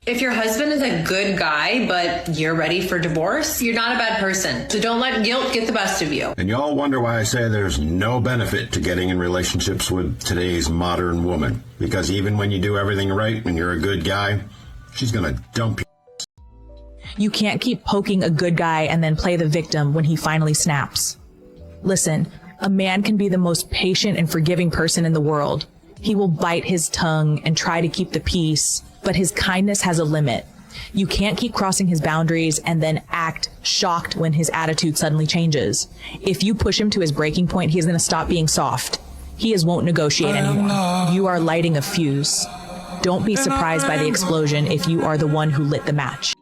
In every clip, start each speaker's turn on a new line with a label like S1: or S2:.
S1: If your husband is a good guy, but you're ready for divorce, you're not a bad person. So don't let guilt get the best of you.
S2: And y'all wonder why I say there's no benefit to getting in relationships with today's modern woman. Because even when you do everything right and you're a good guy, she's gonna dump you.
S3: You can't keep poking a good guy and then play the victim when he finally snaps. Listen, a man can be the most patient and forgiving person in the world. He will bite his tongue and try to keep the peace, but his kindness has a limit. You can't keep crossing his boundaries and then act shocked when his attitude suddenly changes. If you push him to his breaking point, he's going to stop being soft. He won't negotiate anymore. You are lighting a fuse. Don't be surprised by the explosion if you are the one who lit the match.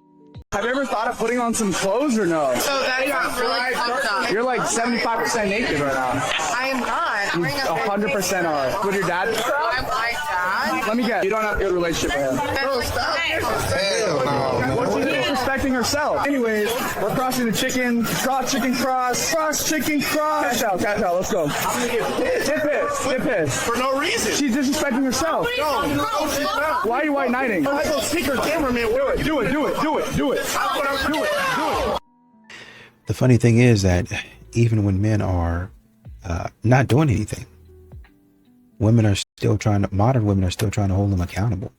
S4: Have you ever thought of putting on some clothes or no?
S5: So that got really fucked up.
S4: You're like 75% naked right now.
S5: I am not.
S4: You 100% are. With your dad?
S5: I'm my dad.
S4: Let me guess. You don't have a good relationship with him.
S5: Bro, stop. Hell no.
S4: What's she disrespecting herself? Anyways, we're crossing the chicken. Cross, chicken, cross. Cross, chicken, cross. Cash out. Let's go. I'm gonna get pissed.
S6: For no reason.
S4: She's disrespecting herself.
S6: No, she's not.
S4: Why are you white knighting?
S6: I go speak her cameraman.
S4: Do it.
S7: The funny thing is that even when men are not doing anything, modern women are still trying to hold them accountable.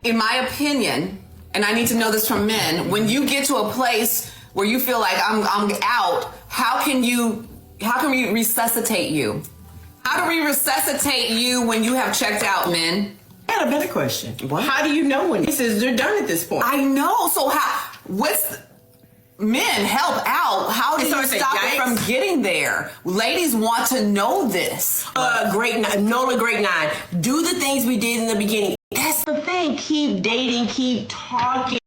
S8: In my opinion, and I need to know this from men, when you get to a place where you feel like I'm out, how can we resuscitate you? How do we resuscitate you when you have checked out, men?
S9: I got a better question.
S8: What?
S9: How do you know when he says they're done at this point?
S8: I know. So men help out. How do you stop it from getting there? Ladies want to know this.
S9: Nola Great Nine. Do the things we did in the beginning. That's the thing. Keep dating, keep talking.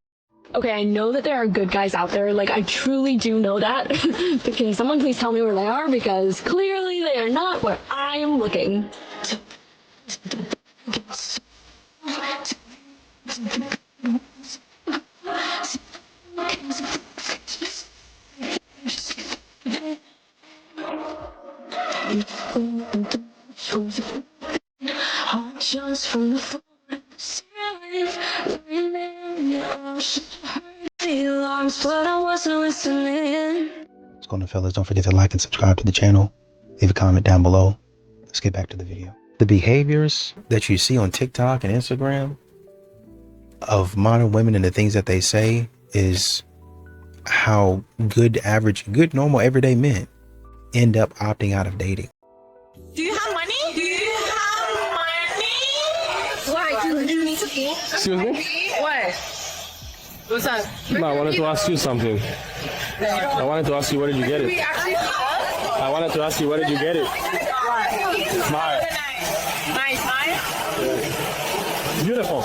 S10: Okay, I know that there are good guys out there. Like, I truly do know that. But can someone please tell me where they are? Because clearly they are not where I am looking. Just from the but I wasn't listening.
S7: What's going on, fellas? Don't forget to like and subscribe to the channel. Leave a comment down below. Let's get back to the video. The behaviors that you see on TikTok and Instagram of modern women and the things that they say is how good, normal, everyday men end up opting out of dating.
S5: Do you have money? Why? Do you need to pee?
S11: Excuse me?
S5: What? What's up?
S11: No, I wanted to ask you something. I wanted to ask you, where did you get it? I wanted to ask you, where did you get it? Smile.
S5: Nice.
S11: Beautiful.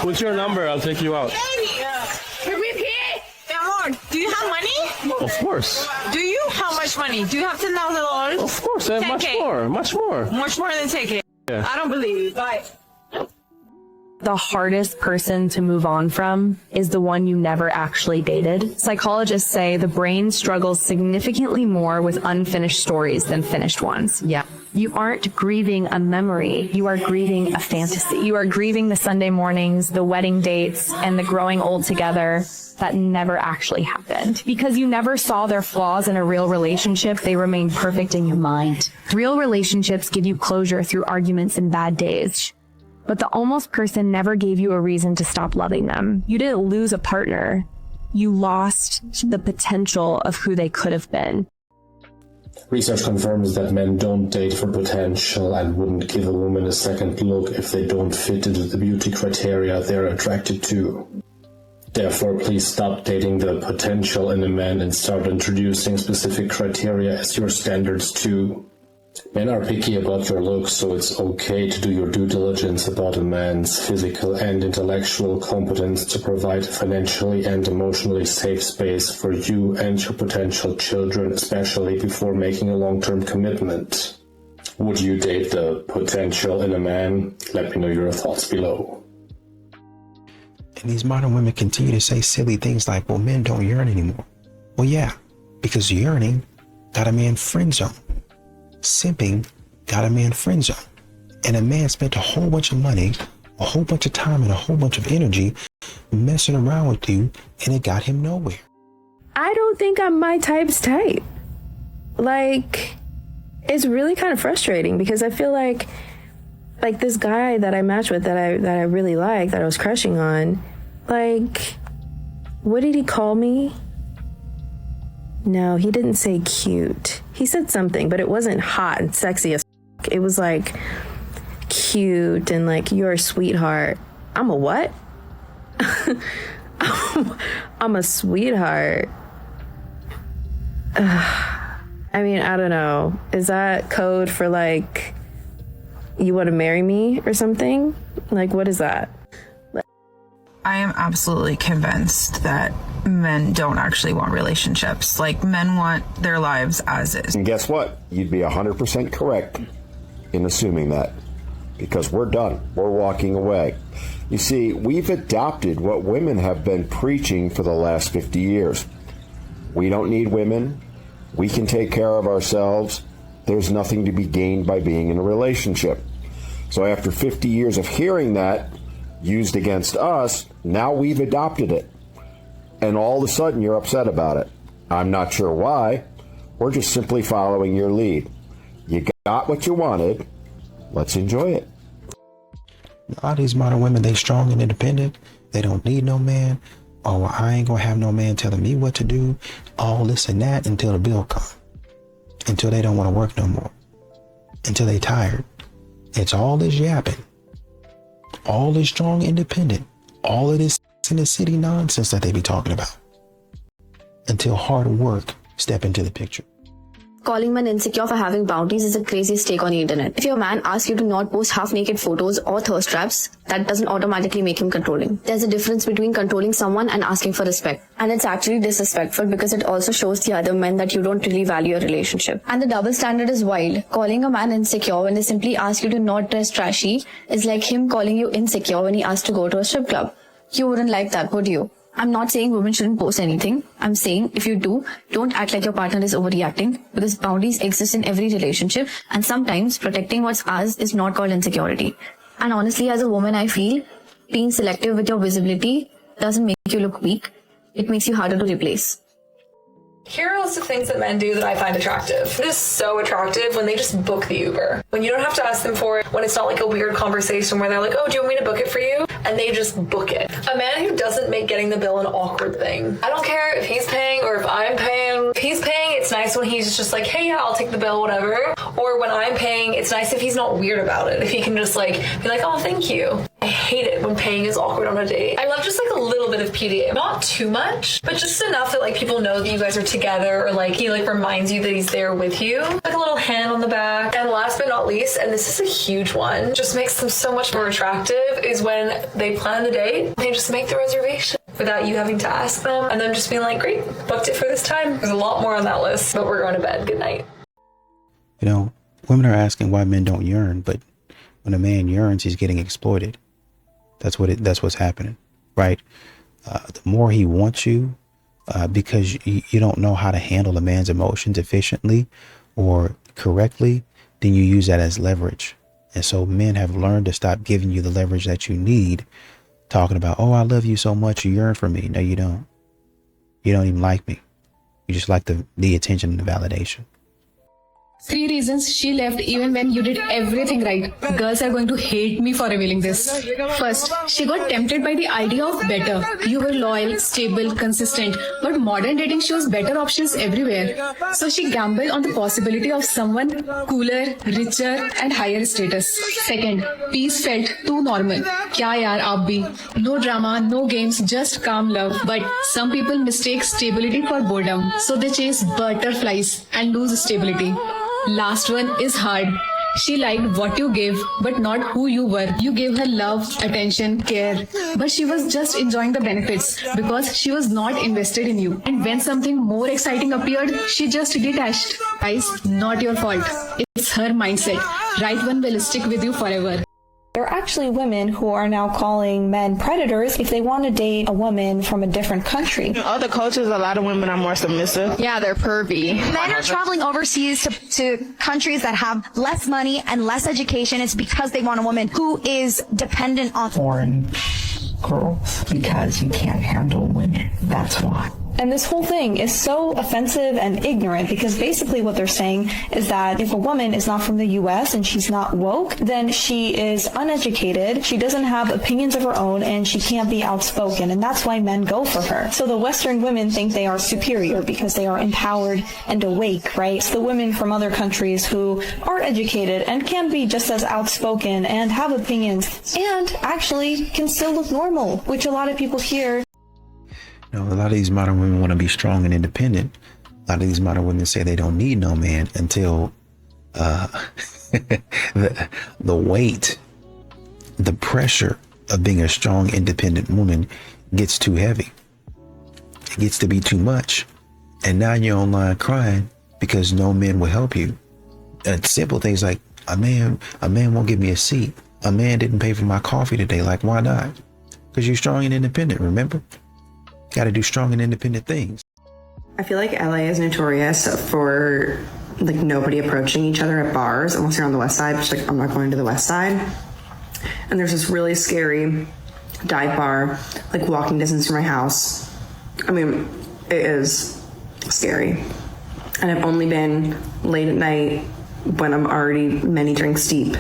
S11: What's your number? I'll take you out.
S5: Can we pee? Do you have money?
S11: Of course.
S5: Do you? How much money? Do you have $10,000?
S11: Of course, I have much more.
S5: Much more than take it.
S11: Yeah.
S5: I don't believe you. Bye.
S10: The hardest person to move on from is the one you never actually dated. Psychologists say the brain struggles significantly more with unfinished stories than finished ones. Yeah. You aren't grieving a memory. You are grieving a fantasy. You are grieving the Sunday mornings, the wedding dates, and the growing old together that never actually happened. Because you never saw their flaws in a real relationship, they remain perfect in your mind. Real relationships give you closure through arguments and bad days. But the almost person never gave you a reason to stop loving them. You didn't lose a partner. You lost the potential of who they could have been.
S12: Research confirms that men don't date for potential and wouldn't give a woman a second look if they don't fit into the beauty criteria they're attracted to. Therefore, please stop dating the potential in a man and start introducing specific criteria as your standards too. Men are picky about your looks, so it's okay to do your due diligence about a man's physical and intellectual competence to provide a financially and emotionally safe space for you and your potential children, especially before making a long-term commitment. Would you date the potential in a man? Let me know your thoughts below.
S7: And these modern women continue to say silly things like, well, men don't yearn anymore. Well, yeah, because yearning got a man friend zone. Simping got a man friend zone. And a man spent a whole bunch of money a whole bunch of time and a whole bunch of energy messing around with you, and it got him nowhere.
S10: I don't think I'm my type's type. Like, it's really kind of frustrating because I feel like this guy that I matched with that I really liked, that I was crushing on, like, what did he call me? No, he didn't say cute. He said something, but it wasn't hot and sexy as f***. It was like cute and like, you're a sweetheart. I'm a what? I'm a sweetheart. I mean, I don't know. Is that code for like, you want to marry me or something? Like, what is that?
S13: I am absolutely convinced that men don't actually want relationships. Like, men want their lives as is.
S2: And guess what? You'd be 100% correct in assuming that, because we're done. We're walking away. You see, we've adopted what women have been preaching for the last 50 years. We don't need women. We can take care of ourselves. There's nothing to be gained by being in a relationship. So after 50 years of hearing that used against us, now we've adopted it. And all of a sudden you're upset about it. I'm not sure why. We're just simply following your lead. You got what you wanted. Let's enjoy it.
S7: A lot of these modern women, they strong and independent. They don't need no man. Oh, well, I ain't gonna have no man telling me what to do. All this and that until the bill comes. Until they don't want to work no more. Until they tired. It's all this yapping. All this strong independent. All of this in the city nonsense that they be talking about. Until hard work step into the picture.
S14: Calling men insecure for having boundaries is the craziest take on the internet. If your man asks you to not post half-naked photos or thirst traps, that doesn't automatically make him controlling. There's a difference between controlling someone and asking for respect. And it's actually disrespectful because it also shows the other men that you don't really value a relationship. And the double standard is wild. Calling a man insecure when they simply ask you to not dress trashy is like him calling you insecure when he asks to go to a strip club. You wouldn't like that, would you? I'm not saying women shouldn't post anything. I'm saying if you do, don't act like your partner is overreacting, because boundaries exist in every relationship, and sometimes protecting what's ours is not called insecurity. And honestly, as a woman, I feel being selective with your visibility doesn't make you look weak. It makes you harder to replace.
S15: Here are lots of things that men do that I find attractive. It is so attractive when they just book the Uber. When you don't have to ask them for it, when it's not like a weird conversation where they're like, oh, do you want me to book it for you? And they just book it. A man who doesn't make getting the bill an awkward thing. I don't care if he's paying or if I'm paying. If he's paying, it's nice when he's just like, hey, yeah, I'll take the bill, whatever. Or when I'm paying, it's nice if he's not weird about it. If he can just like be like, oh, thank you. I hate it when paying is awkward on a date. I love just like a little bit of PDA. Not too much, but just enough that like people know that you guys are together, or like he like reminds you that he's there with you. Like a little hand on the back. And last but not least, and this is a huge one, just makes them so much more attractive, is when they plan the date, they just make the reservation without you having to ask them, and them just being like, great, booked it for this time. There's a lot more on that list, but we're going to bed. Good night.
S7: You know, women are asking why men don't yearn, but when a man yearns, he's getting exploited. That's what's happening, right? The more he wants you, because you don't know how to handle a man's emotions efficiently or correctly, then you use that as leverage. And so men have learned to stop giving you the leverage that you need, talking about, oh, I love you so much, you yearn for me. No, you don't. You don't even like me. You just like the attention and the validation.
S16: 3 reasons she left even when you did everything right. Girls are going to hate me for revealing this. First, she got tempted by the idea of better. You were loyal, stable, consistent, but modern dating shows better options everywhere. So she gambled on the possibility of someone cooler, richer, and higher status. Second, peace felt too normal. Kya yaar aap bhi? No drama, no games, just calm love. But some people mistake stability for boredom, so they chase butterflies and lose stability. Last one is hard. She liked what you gave, but not who you were. You gave her love, attention, care, but she was just enjoying the benefits because she was not invested in you. And when something more exciting appeared, she just detached. Guys, not your fault. It's her mindset. Right one will stick with you forever.
S17: There are actually women who are now calling men predators if they want to date a woman from a different country.
S6: In other cultures, a lot of women are more submissive.
S18: Yeah, they're pervy. Men are traveling overseas to countries that have less money and less education. It's because they want a woman who is dependent on
S19: foreign girls because you can't handle women. That's why.
S17: And this whole thing is so offensive and ignorant because basically what they're saying is that if a woman is not from the US and she's not woke, then she is uneducated, she doesn't have opinions of her own, and she can't be outspoken. And that's why men go for her. So the Western women think they are superior because they are empowered and awake, right? It's the women from other countries who are educated and can be just as outspoken and have opinions and actually can still look normal, which a lot of people hear.
S7: You know, a lot of these modern women want to be strong and independent. A lot of these modern women say they don't need no man until the weight, the pressure of being a strong, independent woman gets too heavy. It gets to be too much. And now you're online crying because no men will help you. Simple things like a man won't give me a seat. A man didn't pay for my coffee today. Like, why not? Because you're strong and independent, remember? Got to do strong and independent things.
S20: I feel like LA is notorious for like nobody approaching each other at bars unless you're on the west side. Which, like, I'm not going to the west side. And there's this really scary dive bar, like walking distance from my house. I mean, it is scary. And I've only been late at night when I'm already many drinks deep.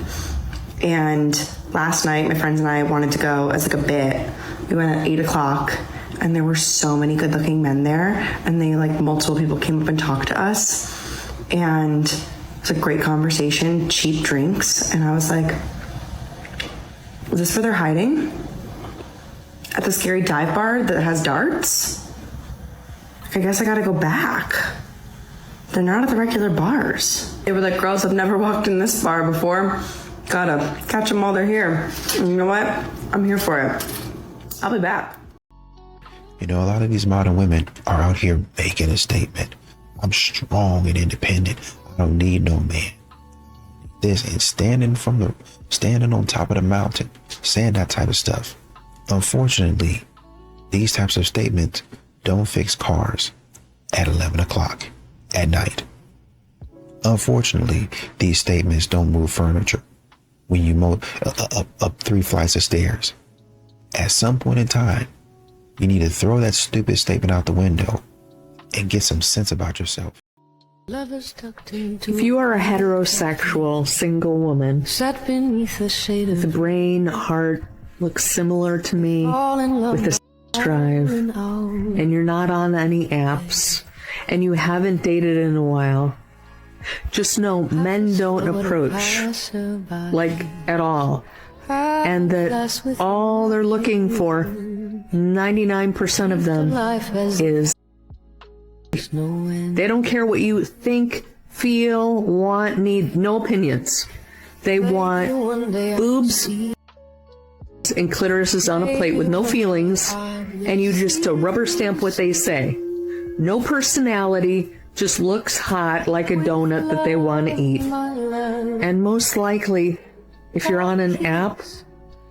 S20: And last night, my friends and I wanted to go as like a bit. We went at 8 o'clock. And there were so many good looking men there, and multiple people came up and talked to us, and it was a great conversation, cheap drinks, and I was like, is this where they're hiding? At the scary dive bar that has darts? I guess I gotta go back. They're not at the regular bars. They were like, girls have never walked in this bar before. Gotta catch them while they're here. And you know what? I'm here for it. I'll be back.
S7: You know, a lot of these modern women are out here making a statement. I'm strong and independent. I don't need no man. This and standing on top of the mountain, saying that type of stuff. Unfortunately, these types of statements don't fix cars at 11 o'clock at night. Unfortunately, these statements don't move furniture when you move up 3 flights of stairs. At some point in time, you need to throw that stupid statement out the window and get some sense about yourself.
S19: If you are a heterosexual single woman with a brain, heart, looks similar to me, with a drive, and you're not on any apps, and you haven't dated in a while, just know men don't approach like at all. And that all they're looking for, 99% of them, is they don't care what you think, feel, want, need, no opinions. They want boobs and clitorises on a plate with no feelings, and you just to rubber stamp what they say. No personality, just looks hot like a donut that they want to eat. And most likely, if you're on an app,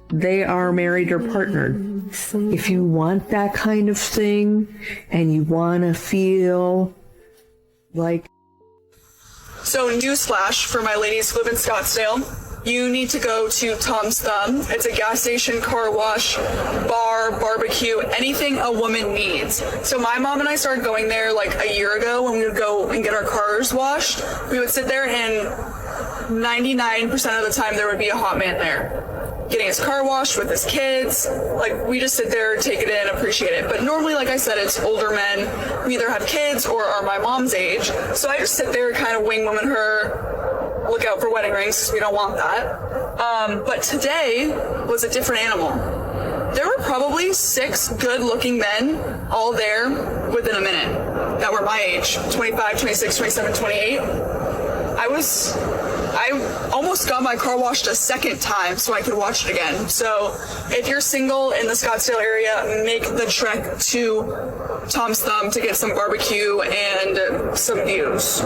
S19: they are married or partnered. If you want that kind of thing and you want to feel like...
S4: So, newsflash for my ladies who live in Scottsdale. You need to go to Tom's Thumb. It's a gas station, car wash, bar, barbecue, anything a woman needs. So my mom and I started going there like a year ago when we would go and get our cars washed. We would sit there and 99% of the time there would be a hot man there, getting his car washed with his kids. Like, we just sit there, take it in, appreciate it. But normally, like I said, it's older men who either have kids or are my mom's age. So I just sit there, kind of wing woman her, look out for wedding rings because we don't want that. But today was a different animal. There were probably 6 good-looking men all there within a minute that were my age, 25, 26, 27, 28. I almost got my car washed a second time so I could watch it again. So if you're single in the Scottsdale area, make the trek to Tom's Thumb to get some barbecue and some views.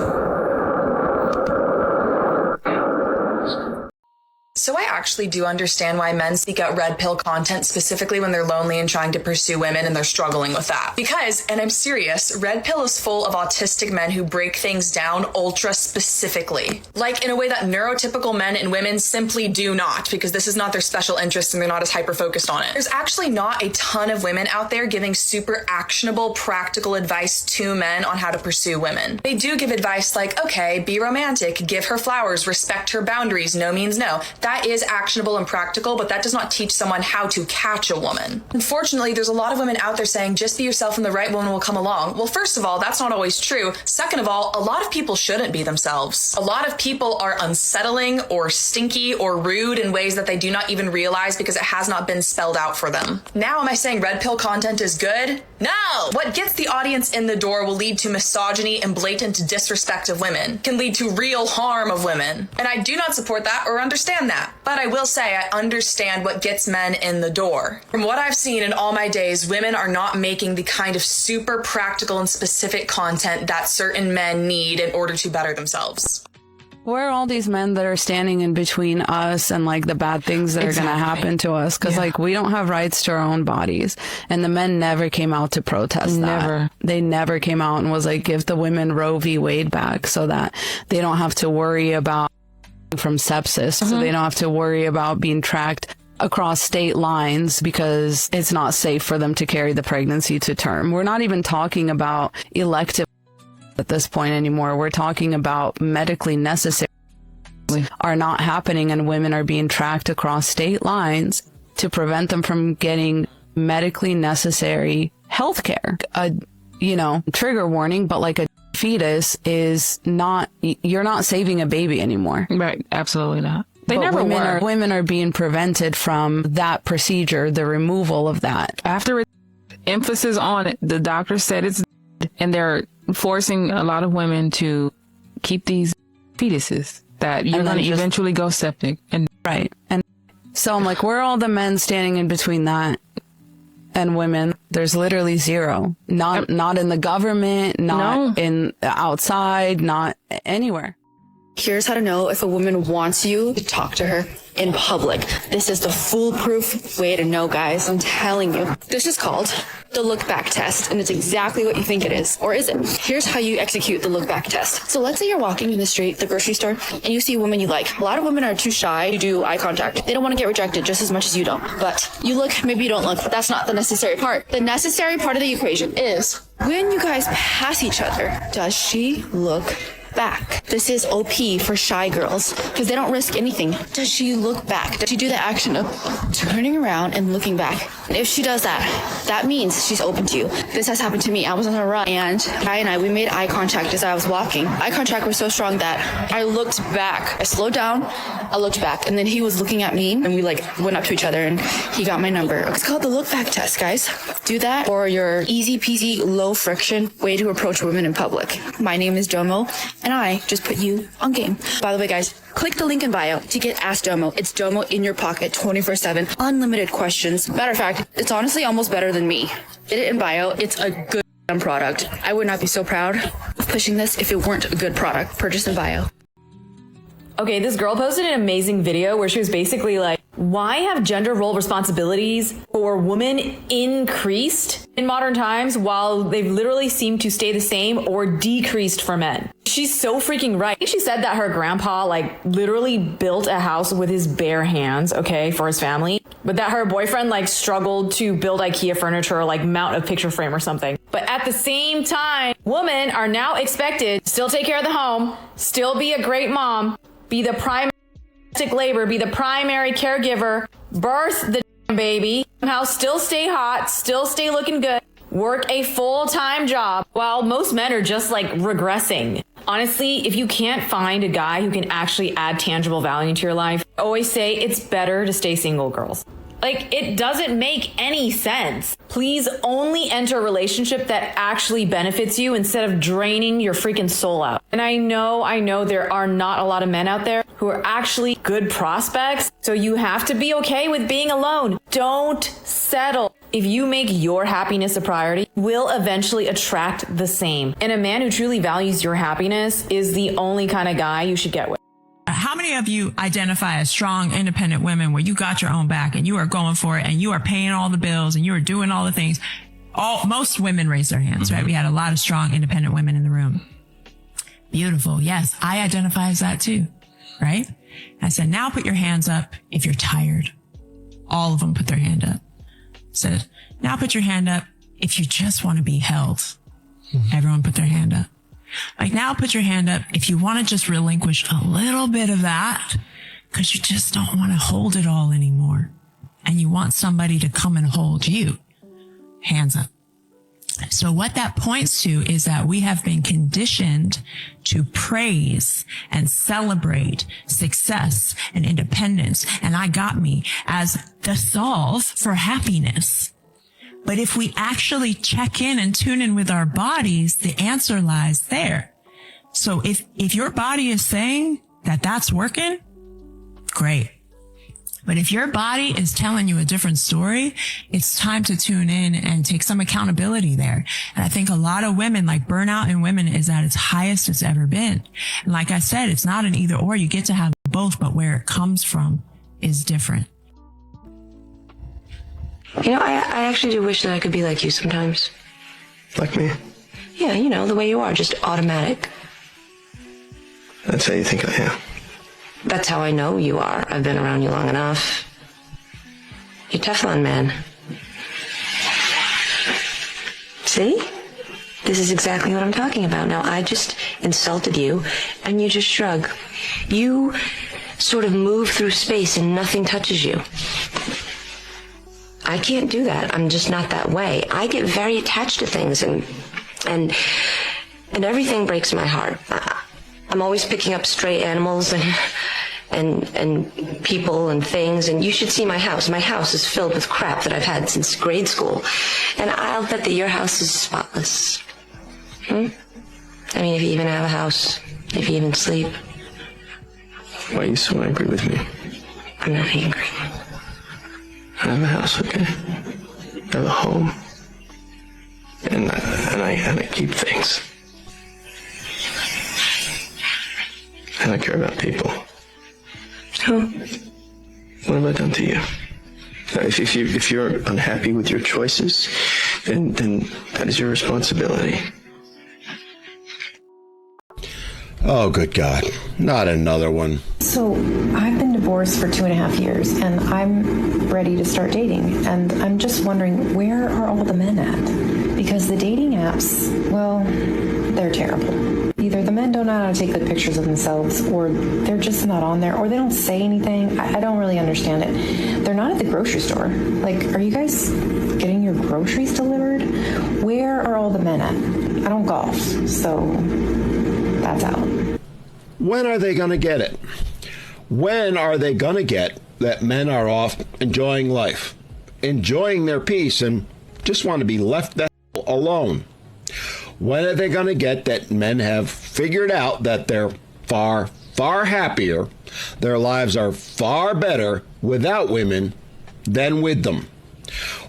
S4: So I actually do understand why men seek out red pill content, specifically when they're lonely and trying to pursue women and they're struggling with that. Because, and I'm serious, red pill is full of autistic men who break things down ultra specifically. Like in a way that neurotypical men and women simply do not, because this is not their special interest and they're not as hyper-focused on it. There's actually not a ton of women out there giving super actionable, practical advice to men on how to pursue women. They do give advice like, okay, be romantic, give her flowers, respect her boundaries, no means no. That is actionable and practical, but that does not teach someone how to catch a woman. Unfortunately, there's a lot of women out there saying, just be yourself and the right woman will come along. Well, first of all, that's not always true. Second of all, a lot of people shouldn't be themselves. A lot of people are unsettling or stinky or rude in ways that they do not even realize because it has not been spelled out for them. Now, am I saying red pill content is good? No! What gets the audience in the door will lead to misogyny and blatant disrespect of women, can lead to real harm of women. And I do not support that or understand that. But I will say I understand what gets men in the door. From what I've seen in all my days, women are not making the kind of super practical and specific content that certain men need in order to better themselves.
S13: Where are all these men that are standing in between us and like the bad things that are going to happen to us? Because like we don't have rights to our own bodies, and the men never came out to protest that. They never came out and was like, give the women Roe v. Wade back so that they don't have to worry about from sepsis, so they don't have to worry about being tracked across state lines because it's not safe for them to carry the pregnancy to term. We're not even talking about elective at this point anymore. We're talking about medically necessary are not happening, and women are being tracked across state lines to prevent them from getting medically necessary health care. Trigger warning, but like a fetus is not, you're not saving a baby anymore.
S6: Right. Absolutely not. They
S13: But
S6: never were.
S13: Women are being prevented from that procedure, the removal of that.
S6: After emphasis on it, the doctor said it's, and they're forcing a lot of women to keep these fetuses that you're going to eventually go septic. And
S13: right. And so I'm like, where are all the men standing in between that and women? There's literally zero. Not in the government, not in outside, not anywhere.
S14: Here's how to know if a woman wants you to talk to her in public. This is the foolproof way to know, guys. I'm telling you. This is called the look back test, and it's exactly what you think it is. Or is it? Here's how you execute the look back test. So let's say you're walking in the street, the grocery store, and you see a woman you like. A lot of women are too shy to do eye contact. They don't want to get rejected just as much as you don't. But you look, maybe you don't look. That's not the necessary part. The necessary part of the equation is when you guys pass each other, does she look back? This is OP for shy girls because they don't risk anything. Does she look back? Does she do the action of turning around and looking back? And if she does that, that means she's open to you. This has happened to me. I was on a run and we made eye contact as I was walking. Eye contact was so strong that I looked back. I slowed down, I looked back, and then he was looking at me and we went up to each other and he got my number. It's called the look back test, guys. Do that for your easy peasy, low friction way to approach women in public. My name is Domo, and I just put you on game. By the way, guys, click the link in bio to get Ask Domo. It's Domo in your pocket 24/7, unlimited questions. Matter of fact, it's honestly almost better than me. Get it in bio. It's a good product. I would not be so proud of pushing this if it weren't a good product. Purchase in bio.
S3: Okay, this girl posted an amazing video where she was basically like, why have gender role responsibilities for women increased in modern times while they've literally seemed to stay the same or decreased for men? She's so freaking right. She said that her grandpa literally built a house with his bare hands, okay, for his family, but that her boyfriend struggled to build IKEA furniture or mount a picture frame or something. But at the same time, women are now expected to still take care of the home, still be a great mom, be the primary labor, be the primary caregiver, birth the baby, somehow still stay hot, still stay looking good, work a full-time job while most men are just regressing. Honestly, if you can't find a guy who can actually add tangible value into your life, I always say it's better to stay single, girls. It doesn't make any sense. Please only enter a relationship that actually benefits you instead of draining your freaking soul out. And I know there are not a lot of men out there who are actually good prospects. So you have to be okay with being alone. Don't settle. If you make your happiness a priority, will eventually attract the same. And a man who truly values your happiness is the only kind of guy you should get with.
S21: How many of you identify as strong, independent women where you got your own back and you are going for it and you are paying all the bills and you are doing all the things? Most women raised their hands, right? We had a lot of strong, independent women in the room. Beautiful. Yes, I identify as that too, right? I said, now put your hands up if you're tired. All of them put their hand up. Said, now put your hand up if you just want to be held. Everyone put their hand up. Like, now put your hand up if you want to just relinquish a little bit of that because you just don't want to hold it all anymore. And you want somebody to come and hold you. Hands up. So what that points to is that we have been conditioned to praise and celebrate success and independence and I got me as the solve for happiness. But if we actually check in and tune in with our bodies, the answer lies there. So if your body is saying that that's working, great. But if your body is telling you a different story, it's time to tune in and take some accountability there. And I think a lot of women, like burnout in women is at its highest it's ever been. And like I said, it's not an either or. You get to have both, but where it comes from is different.
S22: You know, I actually do wish that I could be like you sometimes.
S23: Like me?
S22: Yeah, you know, the way you are, just automatic.
S23: That's how you think I am.
S22: That's how I know you are. I've been around you long enough. You're Teflon man. See? This is exactly what I'm talking about. Now, I just insulted you, and you just shrug. You sort of move through space and nothing touches you. I can't do that. I'm just not that way. I get very attached to things, and everything breaks my heart. I'm always picking up stray animals and people and things, and you should see my house. My house is filled with crap that I've had since grade school, and I'll bet that your house is spotless. I mean, if you even have a house, if you even sleep.
S23: Why are you so angry with me?
S22: I'm not angry.
S23: I have a house, okay? I have a home. And I keep things. And I care about people.
S22: Who?
S23: What have I done to you? Now, if you're unhappy with your choices, then that is your responsibility.
S2: Oh, good God. Not another one.
S24: So I've been divorced for 2.5 years and I'm ready to start dating. And I'm just wondering, where are all the men at? Because the dating apps, well, they're terrible. Either the men don't know how to take good pictures of themselves, or they're just not on there, or they don't say anything. I don't really understand it. They're not at the grocery store. Like, are you guys getting your groceries delivered? Where are all the men at? I don't golf, so that's out.
S2: When are they going to get it? When are they going to get that men are off enjoying life, enjoying their peace, and just want to be left the hell alone? When are they going to get that men have figured out that they're far, far happier, their lives are far better without women than with them?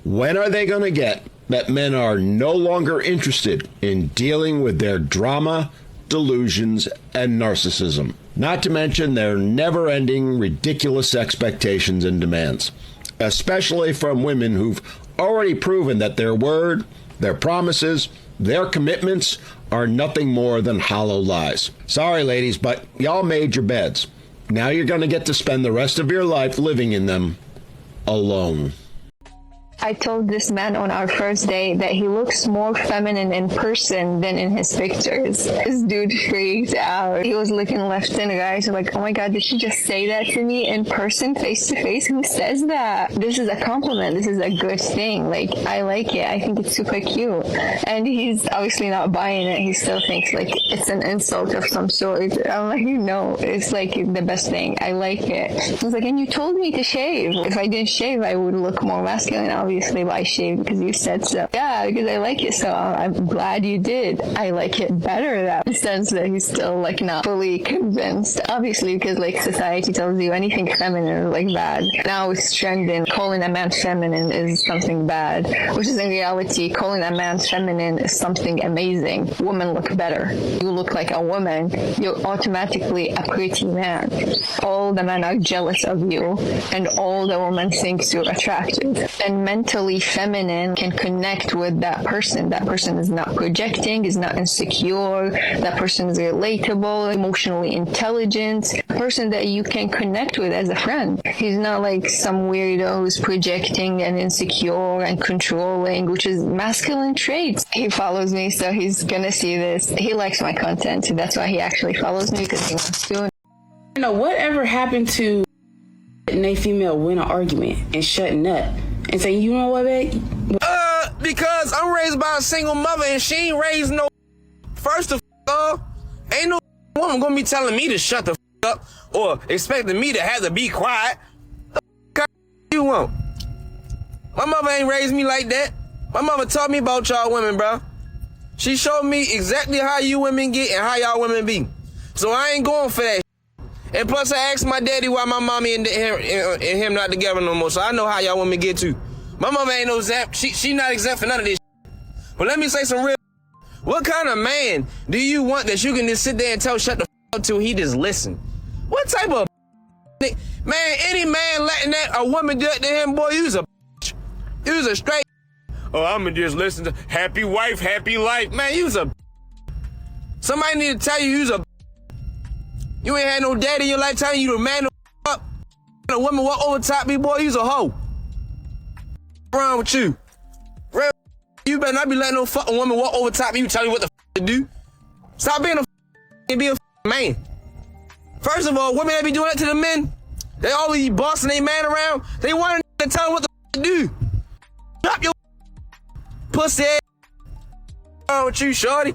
S2: When are they going to get that men are no longer interested in dealing with their drama, delusions, and narcissism? Not to mention their never-ending ridiculous expectations and demands, especially from women who've already proven that their word, their promises, their commitments are nothing more than hollow lies. Sorry, ladies, but y'all made your beds. Now you're going to get to spend the rest of your life living in them alone.
S25: I told this man on our first date that he looks more feminine in person than in his pictures. This dude freaked out. He was looking left and right, like, oh my God, did she just say that to me in person, face to face? Who says that? This is a compliment. This is a good thing. Like, I like it. I think it's super cute. And he's obviously not buying it. He still thinks like it's an insult of some sort. I'm like, no, it's like the best thing. I like it. He's like, and you told me to shave. If I didn't shave, I would look more masculine. I was obviously why I shaved, because you said so. Yeah, because I like it, so I'm glad you did. I like it better that in the sense that he's still like not fully convinced. Obviously, because like society tells you anything feminine is like bad. Now it's trending. Calling a man feminine is something bad, which is in reality, calling a man feminine is something amazing. Women look better. You look like a woman, you're automatically a pretty man. All the men are jealous of you, and all the women thinks you're attractive. And mentally feminine can connect with that person. That person is not projecting, is not insecure. That person is relatable, emotionally intelligent, a person that you can connect with as a friend. He's not like some weirdo who's projecting and insecure and controlling, which is masculine traits. He follows me, so he's gonna see this. He likes my content, so that's why he actually follows me, because he wants to.
S1: You know, whatever happened to letting a female win an argument and shutting up and saying, you know what, babe?
S5: Because I'm raised by a single mother and she ain't raised no. First of all, ain't no woman gonna be telling me to shut the up or expecting me to have to be quiet. The you want? My mother ain't raised me like that. My mother taught me about y'all women, bro. She showed me exactly how you women get and how y'all women be. So I ain't going for that. And plus, I asked my daddy why my mommy and him not together no more. So I know how y'all women get too. My mama ain't no exempt. She not exempt for none of this. But let me say some real. What kind of man do you want that you can just sit there and tell shut the up till he just listen? What type of man? Any man letting that a woman do it to him, boy, you was a straight. Oh, I'ma just listen to happy wife, happy life, man. You was a. Somebody need to tell you was a. You ain't had no daddy in your life telling you to man up. A woman walk over top me, boy, you's a hoe. What's wrong with you? Real, you better not be letting no fucking woman walk over top you tell you what the to do. Stop being a and be a man. First of all, women that be doing that to the men, they always be bossing their man around. They want to tell them what the to do. Drop your pussy ass. What's wrong with you, shorty?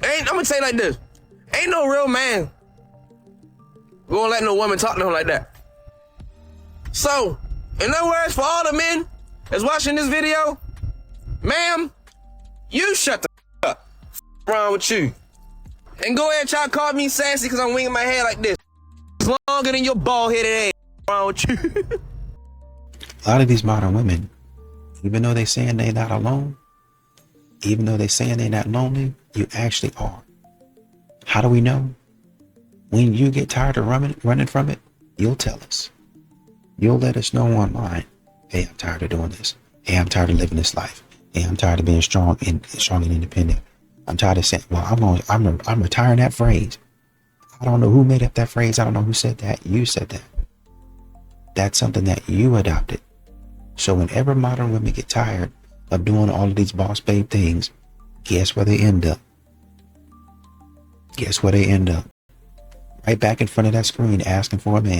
S5: I'm gonna say it like this. Ain't no real man gonna let no woman talk to him like that. So, in other words, for all the men that's watching this video, ma'am, you shut the up. Wrong with you. And go ahead and try to call me sassy because I'm winging my head like this. It's longer than your bald-headed ass. Wrong with you.
S7: A lot of these modern women, even though they're saying they're not alone, even though they're saying they're not lonely, you actually are. How do we know? When you get tired of running from it, you'll tell us. You'll let us know online. Hey, I'm tired of doing this. Hey, I'm tired of living this life. Hey, I'm tired of being strong and independent. I'm tired of saying, well, I'm retiring that phrase. I don't know who made up that phrase. I don't know who said that. You said that. That's something that you adopted. So whenever modern women get tired of doing all of these boss babe things, guess where they end up? Guess where they end up? Right back in front of that screen asking for a man.